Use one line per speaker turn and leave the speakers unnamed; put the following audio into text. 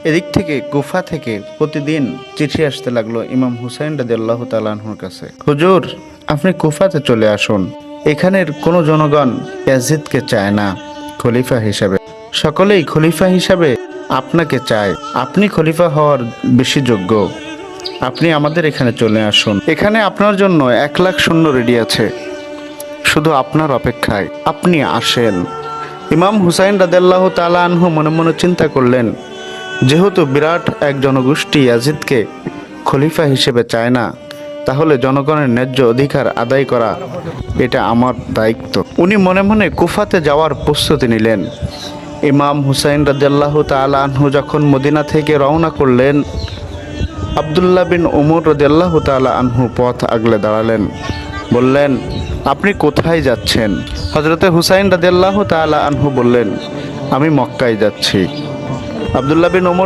এদিক থেকে গুফা থেকে প্রতিদিন চিঠি আসতে লাগলো ইমাম হুসাইন রাদিয়াল্লাহু তাআলা আনহুর কাছে। হুজুর, আপনি কুফাতে চলে আসুন। এখানের কোনো জনগণ ইয়াজিদকে চায় না খলিফা হিসাবে, সকলেই খলিফা হিসাবে আপনাকে চায়। আপনি খলিফা হওয়ার বেশি যোগ্য। আপনি আমাদের এখানে চলে আসুন। এখানে আপনার জন্য 1,00,000 সৈন্য রেডি আছে, শুধু আপনার অপেক্ষায়। আপনি আসেন। ইমাম হুসাইন রাদিয়াল্লাহু তাআলা আনহু মনে মনে চিন্তা করলেন, যেহেতু বিরাট এক জনগোষ্ঠী ইয়াজিদকে খলিফা হিসেবে চায় না, তাহলে জনগণের ন্যায্য অধিকার আদায় করা এটা আমার দায়িত্ব। উনি মনে মনে কুফাতে যাওয়ার প্রস্তুতি নিলেন। ইমাম হুসাইন রাদিয়াল্লাহু তাআলা আনহু যখন মদিনা থেকে রওনা করলেন, আব্দুল্লাহ বিন উমর রাদিয়াল্লাহু তাআলা আনহু পথ আগলে দাঁড়ালেন। বললেন, আপনি কোথায় যাচ্ছেন? হযরতে হুসাইন রাদিয়াল্লাহু তাআলা আনহু বললেন, আমি মক্কায় যাচ্ছি। আব্দুল্লাহ বিন উমর